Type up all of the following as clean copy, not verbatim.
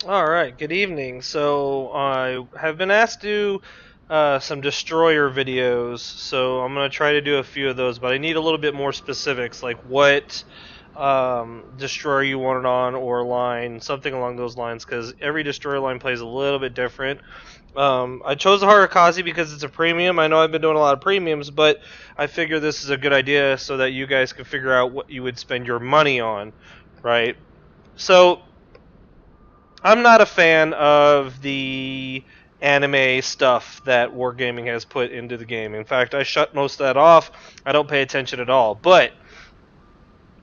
Alright, good evening. So, I have been asked to do some destroyer videos, so I'm going to try to do a few of those, but I need a little bit more specifics, like what destroyer you want it on, or line, something along those lines, because every destroyer line plays a little bit different. I chose the Harekaze because it's a premium. I know I've been doing a lot of premiums, but I figure this is a good idea so that you guys can figure out what you would spend your money on, right? So, I'm not a fan of the anime stuff that Wargaming has put into the game. In fact, I shut most of that off. I don't pay attention at all. But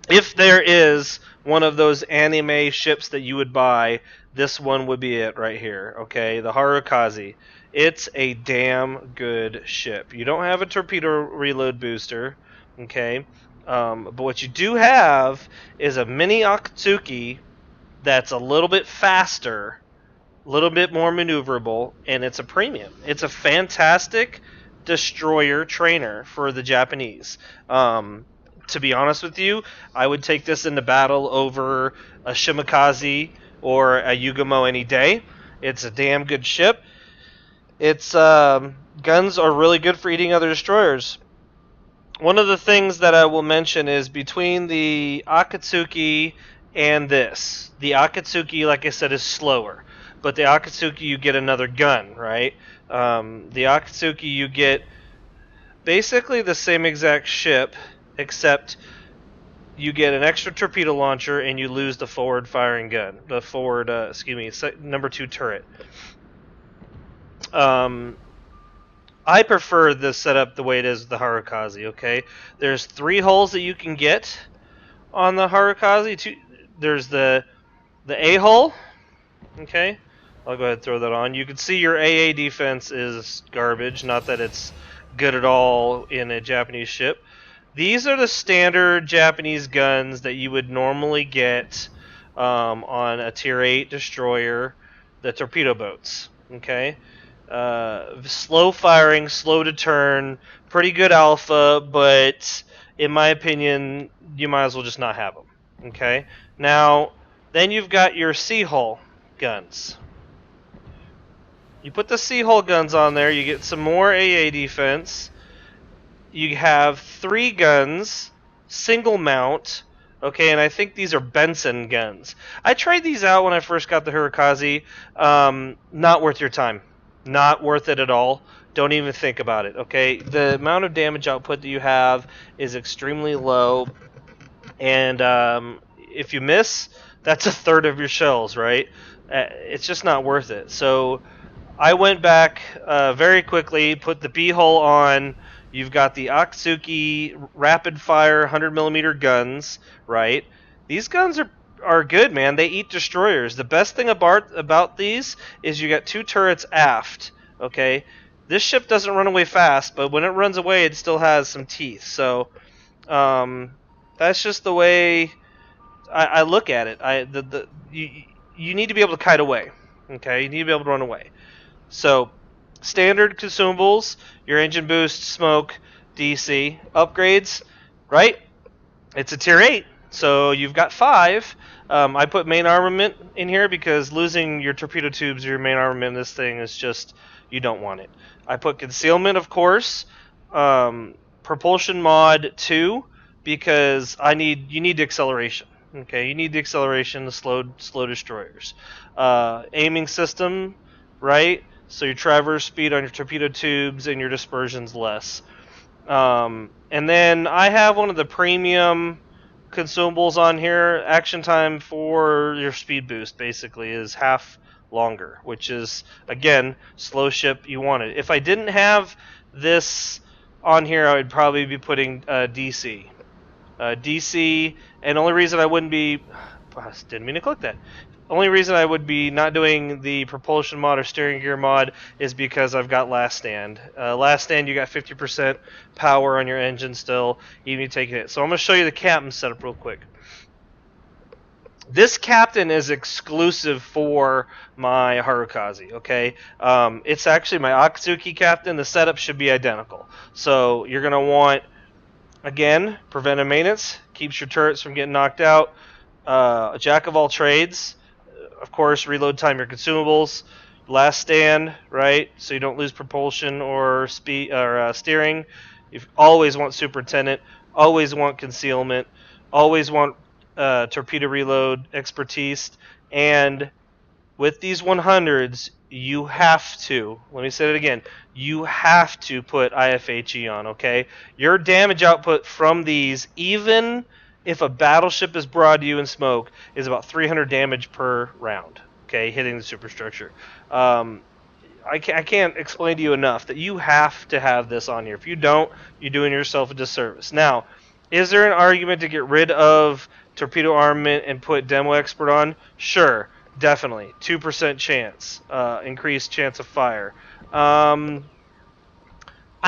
if there is one of those anime ships that you would buy, this one would be it right here. Okay, the Harukaze. It's a damn good ship. You don't have a torpedo reload booster. Okay, but what you do have is a mini Akatsuki that's a little bit faster, a little bit more maneuverable, and it's a premium. It's a fantastic destroyer trainer for the Japanese. To be honest with you, I would take this into battle over a Shimakaze or a Yugamo any day. It's a damn good ship. Its guns are really good for eating other destroyers. One of the things that I will mention is between the Akatsuki and this. The Akatsuki, like I said, is slower, but the Akatsuki you get another gun, right? The Akatsuki you get basically the same exact ship, except you get an extra torpedo launcher and you lose the forward firing gun, the forward, number 2 turret. Um, I prefer the setup the way it is with the Harukaze. Okay, there's 3 holes that you can get on the Harukaze. There's the A hole. Okay, I'll go ahead and throw that on. You can see your AA defense is garbage. Not that it's good at all in a Japanese ship. These are the standard Japanese guns that you would normally get on a Tier 8 destroyer, the torpedo boats. Okay, slow firing, slow to turn, pretty good alpha, but in my opinion, you might as well just not have them. Okay, now then you've got your sea hull guns. You put the sea hull guns on there, you get some more AA defense. You have 3 guns, single mount. Okay, and I think these are Benson guns. I tried these out when I first got the Harukaze. Not worth your time. Not worth it at all. Don't even think about it, okay? The amount of damage output that you have is extremely low, and if you miss, that's a third of your shells, right? It's just not worth it. So I went back very quickly, put the B hull on. You've got the Akatsuki rapid fire 100 millimeter guns, right? These guns are good, man. They eat destroyers. The best thing about these is you got 2 turrets aft. Okay, this ship doesn't run away fast, but when it runs away, it still has some teeth. So that's just the way I look at it. You need to be able to kite away. Okay, you need to be able to run away. So, standard consumables, your engine boost, smoke, DC. Upgrades, right? It's a tier 8, so you've got 5. I put main armament in here because losing your torpedo tubes or your main armament in this thing is just, you don't want it. I put concealment, of course. Propulsion mod 2 because you need acceleration. Okay, you need the acceleration to slow destroyers. Aiming system, right? So your traverse speed on your torpedo tubes and your dispersion's less. And then I have one of the premium consumables on here. Action time for your speed boost basically is half longer, which is, again, slow ship, you want it. If I didn't have this on here, I would probably be putting DC. DC, and the only reason I wouldn't be... didn't mean to click that. Only reason I would be not doing the propulsion mod or steering gear mod is because I've got Last Stand. Last Stand, you got 50% power on your engine still, even if you take it. So I'm going to show you the captain setup real quick. This captain is exclusive for my Harukaze, okay? It's actually my Akatsuki captain. The setup should be identical. So you're going to want, again, preventive maintenance, keeps your turrets from getting knocked out. Jack of all trades, Of course, reload time your consumables. Last stand, right? So you don't lose propulsion or speed or steering. You always want superintendent. Always want concealment. Always want torpedo reload expertise. And with these 100s, you have to, let me say it again, you have to put IFHE on, okay? Your damage output from these, even if a battleship is broad you in smoke, is about 300 damage per round, okay, hitting the superstructure. I can't explain to you enough that you have to have this on here. If you don't, you're doing yourself a disservice. Now, is there an argument to get rid of torpedo armament and put demo expert on? Sure, definitely. 2% chance, increased chance of fire. I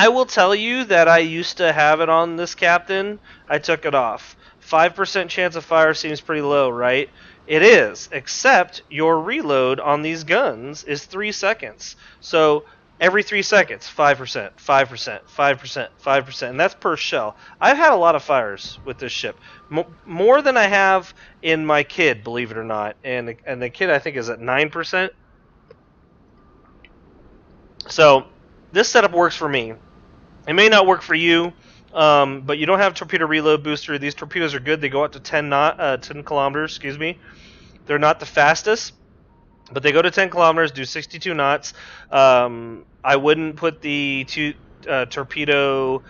will tell you that I used to have it on this captain. I took it off. 5% chance of fire seems pretty low, right? It is, except your reload on these guns is 3 seconds. So every 3 seconds, 5%, 5%, 5%, 5%, and that's per shell. I've had a lot of fires with this ship. More than I have in my kid, believe it or not. And the kid, I think, is at 9%. So this setup works for me. It may not work for you, but you don't have torpedo reload booster. These torpedoes are good. They go up to 10 kilometers. Excuse me. They're not the fastest, but they go to 10 kilometers, do 62 knots. I wouldn't put the torpedo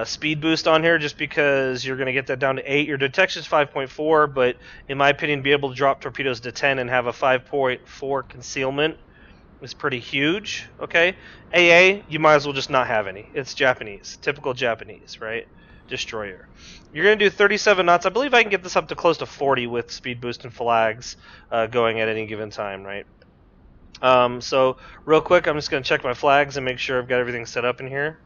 speed boost on here just because you're going to get that down to 8. Your detection is 5.4, but in my opinion, be able to drop torpedoes to 10 and have a 5.4 concealment is pretty huge, okay? AA, you might as well just not have any. It's Japanese. Typical Japanese, right? Destroyer. You're going to do 37 knots. I believe I can get this up to close to 40 with speed boost and flags going at any given time, right? So, real quick, I'm just going to check my flags and make sure I've got everything set up in here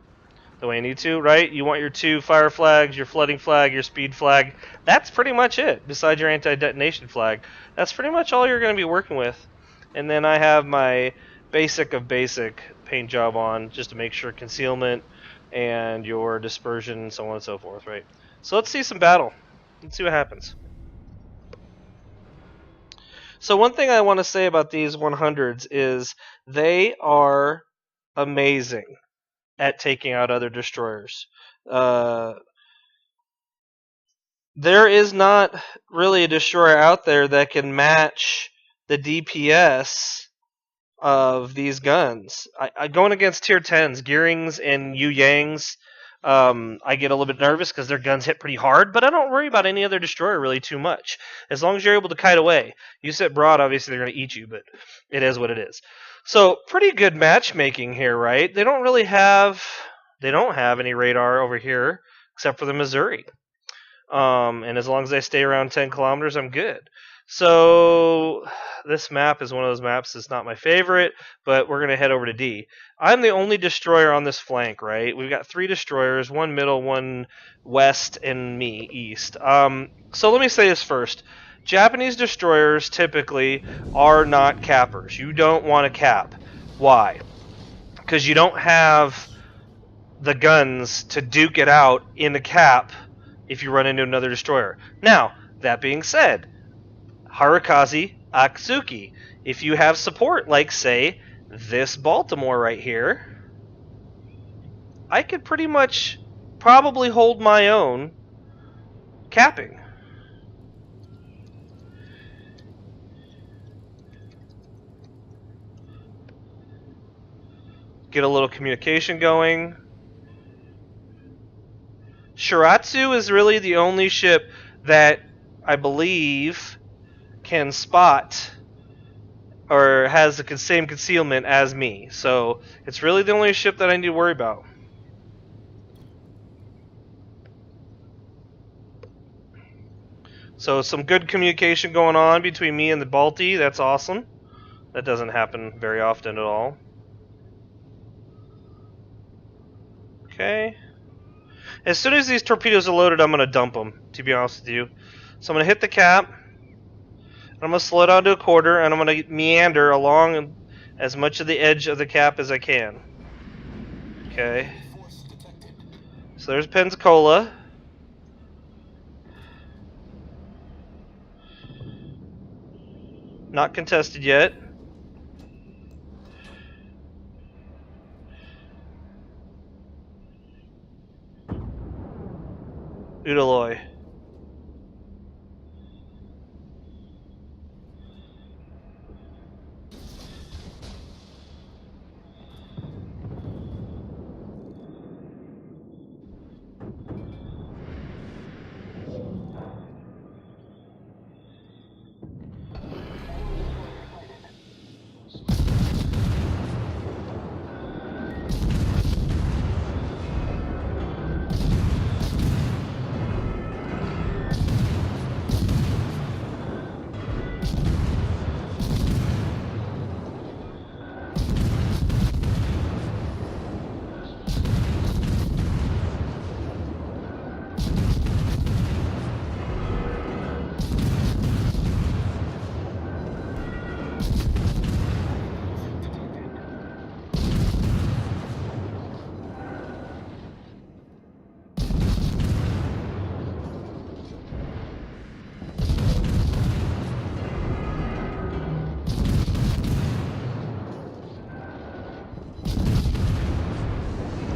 the way I need to, right? You want your 2 fire flags, your flooding flag, your speed flag. That's pretty much it, besides your anti-detonation flag. That's pretty much all you're going to be working with. And then I have my basic of basic paint job on just to make sure concealment and your dispersion and so on and so forth, right? So let's see some battle. Let's see what happens. So one thing I want to say about these 100s is they are amazing at taking out other destroyers. There is not really a destroyer out there that can match the DPS of these guns. Going against tier 10s, Gearings and Yu Yangs, I get a little bit nervous because their guns hit pretty hard, but I don't worry about any other destroyer really too much. As long as you're able to kite away. You sit broad, obviously they're going to eat you, but it is what it is. So, pretty good matchmaking here, right? They don't have any radar over here, except for the Missouri. And as long as I stay around 10 kilometers, I'm good. So this map is one of those maps that's not my favorite, but we're going to head over to D. I'm the only destroyer on this flank, right? We've got 3 destroyers, 1 middle, 1 west, and me, east. So let me say this first. Japanese destroyers typically are not cappers. You don't want to cap. Why? Because you don't have the guns to duke it out in the cap if you run into another destroyer. Now, that being said, Harekaze, Akatsuki. If you have support, like, say, this Baltimore right here, I could pretty much probably hold my own capping. Get a little communication going. Shiratsu is really the only ship that I believe can spot or has the same concealment as me. So it's really the only ship that I need to worry about. So some good communication going on between me and the Balti. That's awesome. That doesn't happen very often at all. Okay. As soon as these torpedoes are loaded, I'm going to dump them, to be honest with you. So I'm going to hit the cap. I'm going to slow down to a quarter, and I'm going to meander along as much of the edge of the cap as I can. Okay. So there's Pensacola. Not contested yet. Udaloy.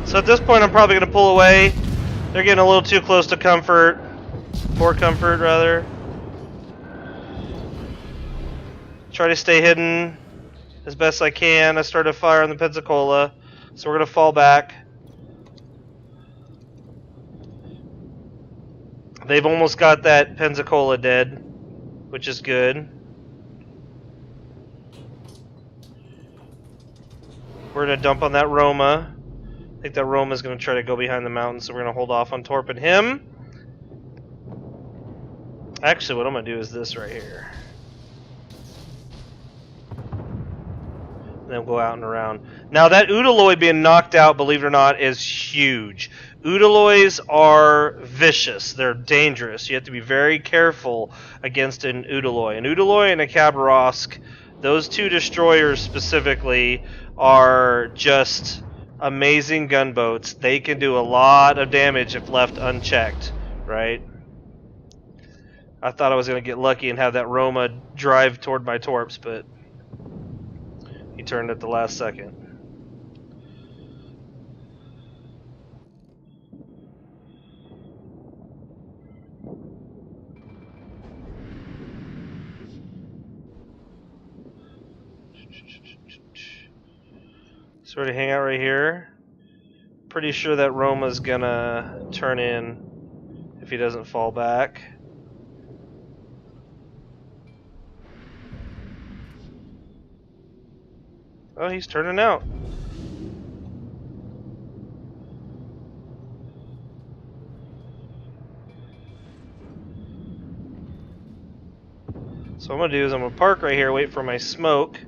So at this point, I'm probably going to pull away. They're getting a little too close to comfort. For comfort, rather. Try to stay hidden as best I can. I started a fire on the Pensacola, so we're going to fall back. They've almost got that Pensacola dead, which is good. We're going to dump on that Roma. I think that Roma's going to try to go behind the mountain, so we're going to hold off on torping him. Actually, what I'm going to do is this right here. And then go out and around. Now, that Udaloy being knocked out, believe it or not, is huge. Udaloys are vicious. They're dangerous. You have to be very careful against an Udaloy. An Udaloy and a Khabarovsk, those two destroyers specifically, are just amazing gunboats. They can do a lot of damage if left unchecked, right? I thought I was going to get lucky and have that Roma drive toward my torps, but he turned at the last second. Sort of hang out right here. Pretty sure that Roma's gonna turn in if he doesn't fall back. Oh, he's turning out. So what I'm gonna do is I'm gonna park right here, wait for my smoke.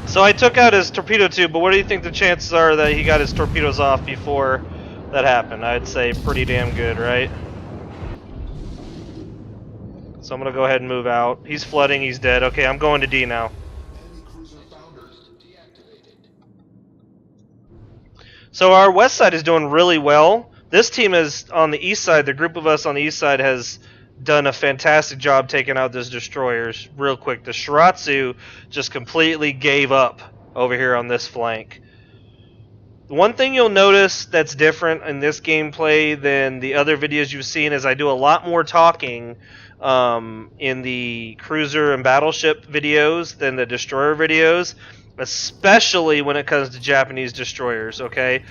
So I took out his torpedo tube, but what do you think the chances are that he got his torpedoes off before that happened? I'd say pretty damn good, right? So I'm going to go ahead and move out. He's flooding, he's dead. Okay, I'm going to D now. So our west side is doing really well. This team is on the east side. The group of us on the east side has done a fantastic job taking out those destroyers real quick. The Shiratsu just completely gave up over here on this flank. One thing you'll notice that's different in this gameplay than the other videos you've seen is I do a lot more talking in the cruiser and battleship videos than the destroyer videos, especially when it comes to Japanese destroyers. Okay,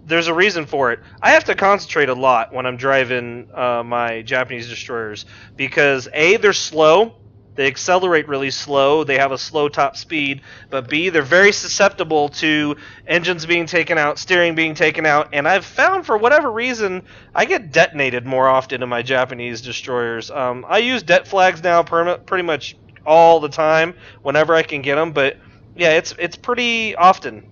there's a reason for it. I have to concentrate a lot when I'm driving my Japanese destroyers because A, they're slow. They accelerate really slow. They have a slow top speed. But B, they're very susceptible to engines being taken out, steering being taken out. And I've found, for whatever reason, I get detonated more often in my Japanese destroyers. I use det flags now pretty much all the time whenever I can get them. But yeah, it's pretty often.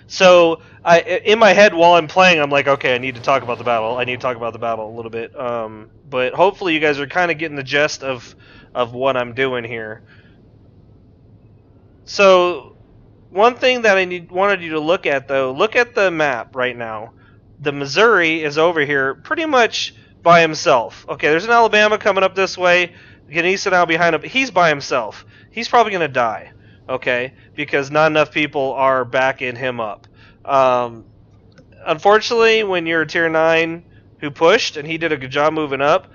So in my head while I'm playing, I'm like, okay, I need to talk about the battle. I need to talk about the battle a little bit. But hopefully you guys are kind of getting the gist of what I'm doing here. So one thing that wanted you to look at, though, look at the map right now. The Missouri is over here pretty much by himself. Okay, there's an Alabama coming up this way. Ganesa now behind him. He's by himself. He's probably going to die. Okay, because not enough people are backing him up. Unfortunately, when you're a tier 9 who pushed and he did a good job moving up,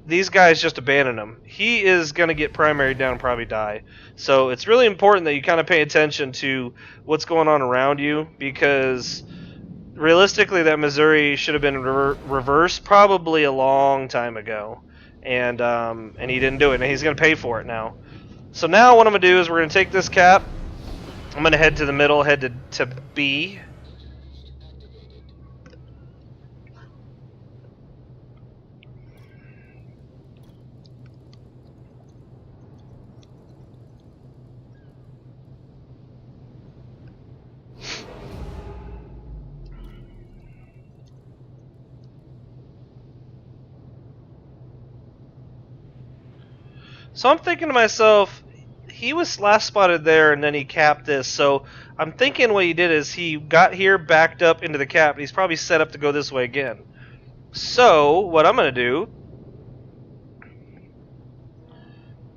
these guys just abandon him. He is going to get primary down and probably die. So it's really important that you kind of pay attention to what's going on around you, because realistically that Missouri should have been reversed probably a long time ago. And he didn't do it, and he's going to pay for it now. So now what I'm going to do is we're going to take this cap. I'm going to head to the middle, head to B. So I'm thinking to myself, he was last spotted there and then he capped this. So I'm thinking what he did is he got here, backed up into the cap. He's probably set up to go this way again. So what I'm going to do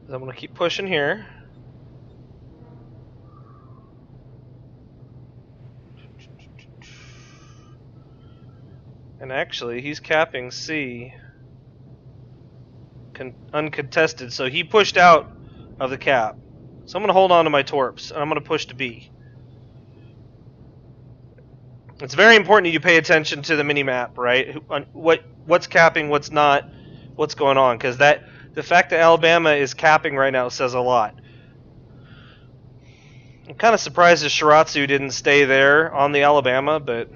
is I'm going to keep pushing here. And actually, he's capping C. Uncontested, so he pushed out of the cap. So I'm going to hold on to my torps, and I'm going to push to B. It's very important that you pay attention to the mini-map, right? What's capping, what's not, what's going on, because the fact that Alabama is capping right now says a lot. I'm kind of surprised that Shiratsu didn't stay there on the Alabama, but...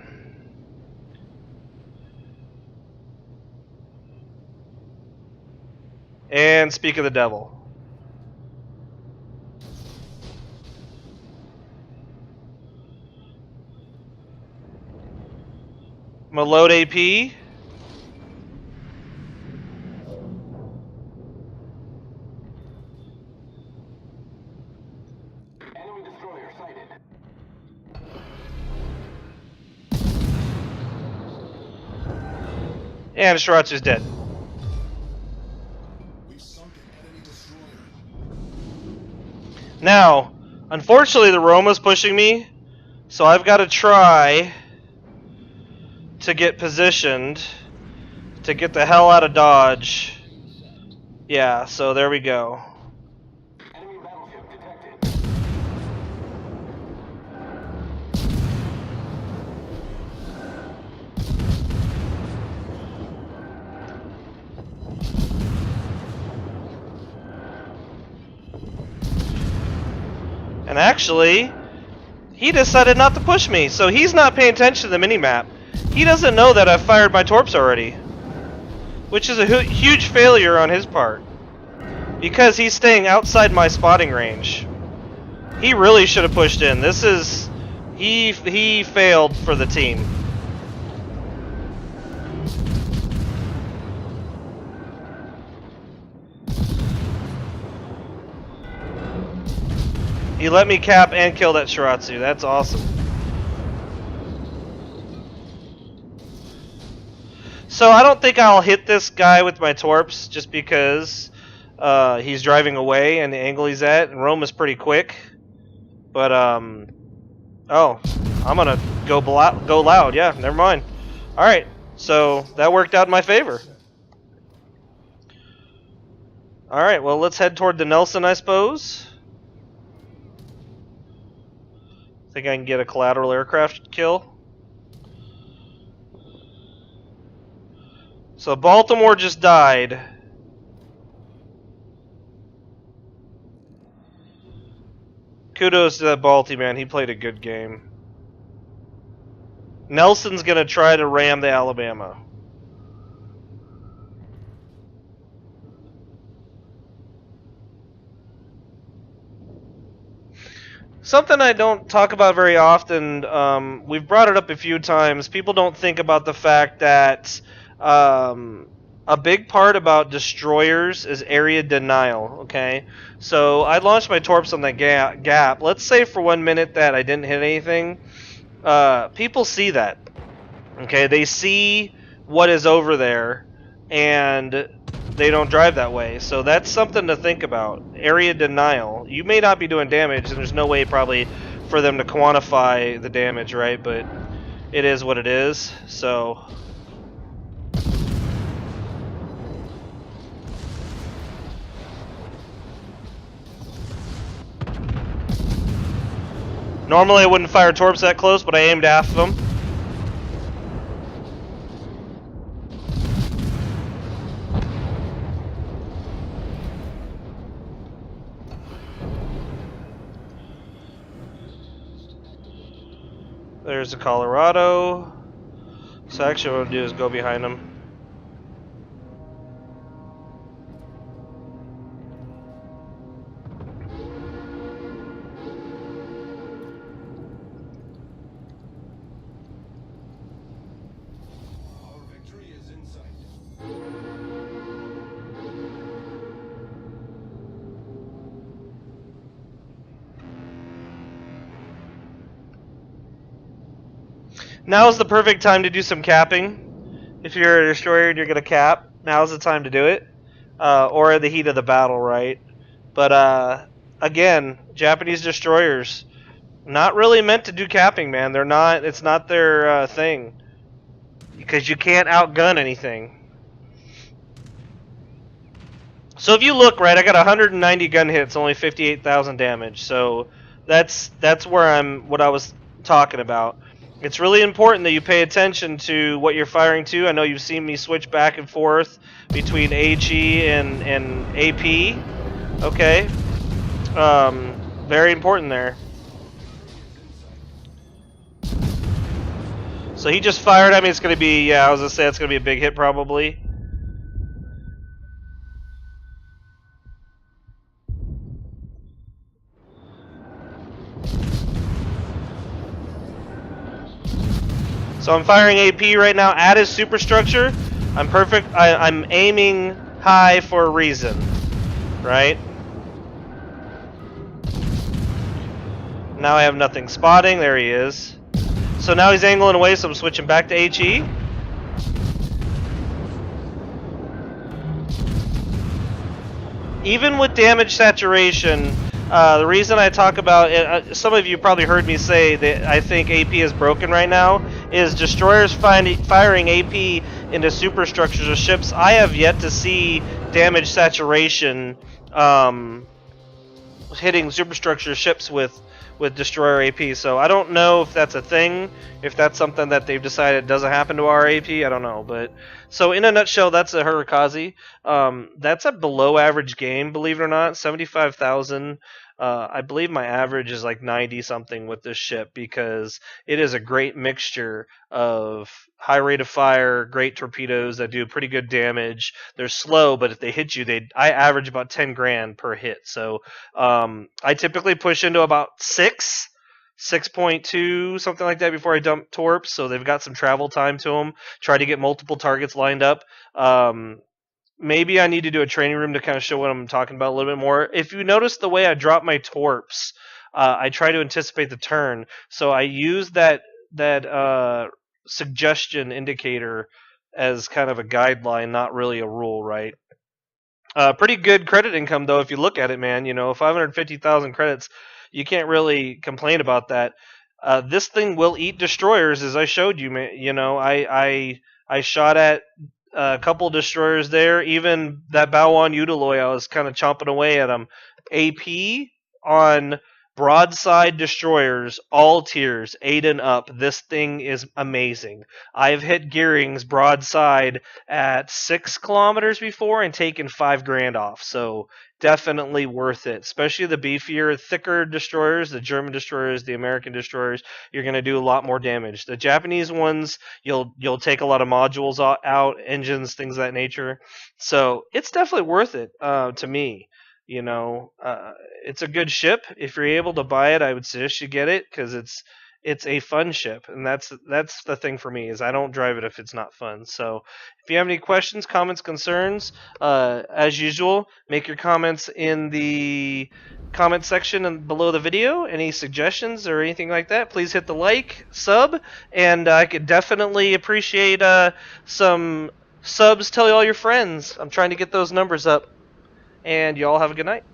And speak of the devil. I'm gonna load AP. Enemy destroyer sighted. And Shiratsu's dead. Now, unfortunately the Roma's pushing me, so I've got to try to get positioned to get the hell out of Dodge. Yeah, so there we go. Enemy battleship detected. And actually, he decided not to push me, so he's not paying attention to the minimap. He doesn't know that I've fired my torps already, which is a huge failure on his part, because he's staying outside my spotting range. He really should have pushed in. He failed for the team. He let me cap and kill that Shiratsu. That's awesome. So I don't think I'll hit this guy with my torps just because he's driving away and the angle he's at. And Rome is pretty quick. But, oh, I'm going to go loud. Yeah, never mind. Alright, so that worked out in my favor. All right, well, let's head toward the Nelson, I suppose. Think I can get a collateral aircraft kill. So Baltimore just died. Kudos to that Balti, man. He played a good game. Nelson's going to try to ram the Alabama. Something I don't talk about very often, we've brought it up a few times. People don't think about the fact that a big part about destroyers is area denial, okay? So I launched my torps on that gap. Let's say for 1 minute that I didn't hit anything. People see that. Okay, they see what is over there, and they don't drive that way. So that's something to think about. Area denial. You may not be doing damage, and there's no way probably for them to quantify the damage, right? But it is what it is. So normally I wouldn't fire torps that close, but I aimed half of them. There's a Colorado. So actually what I'll do is go behind them. Our victory is in sight. Now is the perfect time to do some capping. If you're a destroyer and you're going to cap, now's the time to do it. Or in the heat of the battle, right? But again, Japanese destroyers, not really meant to do capping, man. They're not. It's not their thing. Because you can't outgun anything. So if you look, right, I got 190 gun hits, only 58,000 damage. So that's what I was talking about. It's really important that you pay attention to what you're firing to. I know you've seen me switch back and forth between AG and AP. Okay. Very important there. So he just fired at me. It's going to be, yeah, I was going to say it's going to be a big hit probably. So I'm firing AP right now at his superstructure. I'm perfect. I'm aiming high for a reason, right? Now I have nothing spotting. There he is. So now he's angling away, so I'm switching back to HE. Even with damage saturation, the reason I talk about it, some of you probably heard me say that I think AP is broken right now, is destroyers firing AP into superstructures of ships. I have yet to see damage saturation hitting superstructure ships with destroyer AP. So I don't know if that's a thing, if that's something that they've decided doesn't happen to our AP. I don't know, but so in a nutshell, that's a Harekaze. That's a below average game, believe it or not. 75,000. I believe my average is like 90 something with this ship because it is a great mixture of high rate of fire, great torpedoes that do pretty good damage. They're slow, but if they hit you, I average about 10 grand per hit. So I typically push into about 6.2, something like that before I dump torps. So they've got some travel time to them. Try to get multiple targets lined up. Maybe I need to do a training room to kind of show what I'm talking about a little bit more. If you notice the way I drop my torps, I try to anticipate the turn. So I use that suggestion indicator as kind of a guideline, not really a rule, right? Pretty good credit income though, if you look at it, man. 550,000 credits. You can't really complain about that. This thing will eat destroyers, as I showed you, man. I shot at a couple destroyers there. Even that Baoan Udaloy, I was kind of chomping away at him. AP on broadside destroyers, all tiers, 8 and up. This thing is amazing. I've hit gearings broadside at 6 kilometers before and taken 5 grand off. So definitely worth it. Especially the beefier, thicker destroyers, the German destroyers, the American destroyers. You're going to do a lot more damage. The Japanese ones, you'll take a lot of modules out, engines, things of that nature. So it's definitely worth it to me. You know, it's a good ship. If you're able to buy it, I would suggest you get it because it's a fun ship, and that's the thing for me is I don't drive it if it's not fun. So if you have any questions, comments, concerns, as usual, make your comments in the comment section and below the video. Any suggestions or anything like that, please hit the like, sub, and I could definitely appreciate some subs. Tell all your friends. I'm trying to get those numbers up, and you all have a good night.